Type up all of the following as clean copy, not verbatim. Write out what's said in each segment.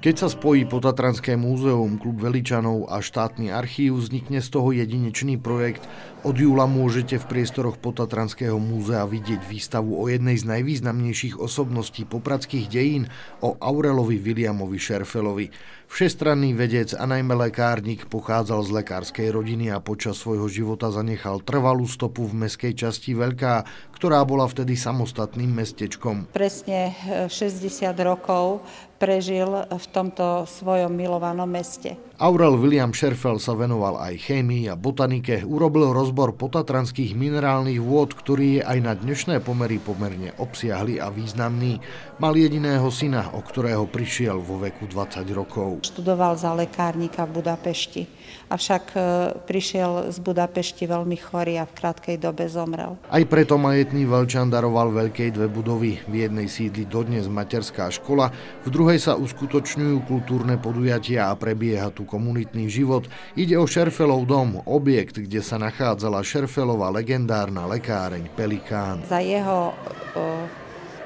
Keď sa spojí Potatranské múzeum, Klub Veličanov a štátny archív, vznikne z toho jedinečný projekt. Od júla môžete v priestoroch Potatranského múzea vidieť výstavu o jednej z najvýznamnejších osobností popradských dejín, o Aurelovi Williamovi Scherfellovi. Všestranný vedec a najmä lekárnik, pochádzal z lekárskej rodiny a počas svojho života zanechal trvalú stopu v mestskej časti Veľká, ktorá bola vtedy samostatným mestečkom. Presne 60 rokov prežil v tomto svojom milovanom meste. Aurel William Scherfell sa venoval aj chémii a botanike, urobil rozbor potatranských minerálnych vôd, ktorý je aj na dnešné pomery pomerne obsiahly a významný. Mal jediného syna, o ktorého prišiel vo veku 20 rokov. Študoval za lekárnika v Budapešti, avšak prišiel z Budapešti veľmi chorý a v krátkej dobe zomrel. Aj preto majetný Veľčan daroval Veľkej dve budovy. V jednej sídli dodnes materská škola, v druhej sa uskutočňujú kultúrne podujatia a prebieha tu komunitný život. Ide o Scherfellov dom, objekt, kde sa nachádzala Scherfellova legendárna lekáreň Pelikán. Za jeho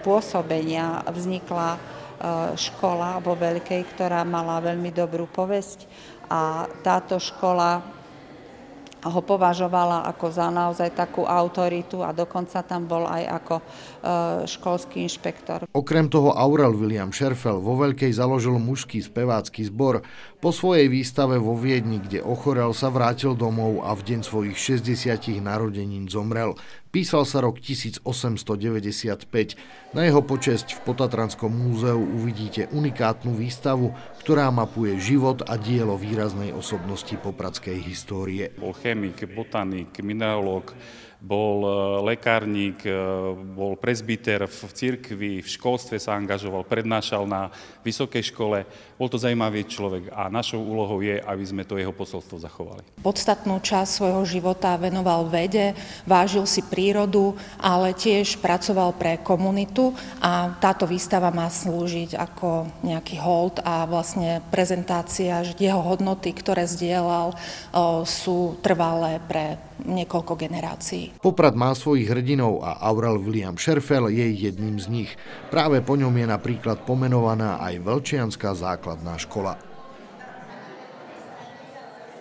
pôsobenia vznikla škola vo Veľkej, ktorá mala veľmi dobrú povesť, a táto škola ho považovala ako za naozaj takú autoritu a dokonca tam bol aj ako školský inšpektor. Okrem toho Aurel William Scherfell vo Veľkej založil mužský spevácky zbor. Po svojej výstave vo Viedni, kde ochorel, sa vrátil domov a v deň svojich 60 narodenín zomrel. Písal sa rok 1895. Na jeho počesť v Potatranskom múzeu uvidíte unikátnu výstavu, ktorá mapuje život a dielo výraznej osobnosti popradskej histórie. Bol chemik, botanik, mineralóg, bol lekárnik, bol presbyter v cirkvi, v školstve sa angažoval, prednášal na vysokej škole. Bol to zaujímavý človek a našou úlohou je, aby sme to jeho posolstvo zachovali. Podstatnú časť svojho života venoval vede, vážil si prírodu, ale tiež pracoval pre komunitu a táto výstava má slúžiť ako nejaký hold a vlastne prezentácia, že jeho hodnoty, ktoré zdieľal, sú trvalé pre niekoľko generácií. Poprad má svojich hrdinov a Aurel William Scherfell je jedným z nich. Práve po ňom je napríklad pomenovaná aj Veľčianska základná škola.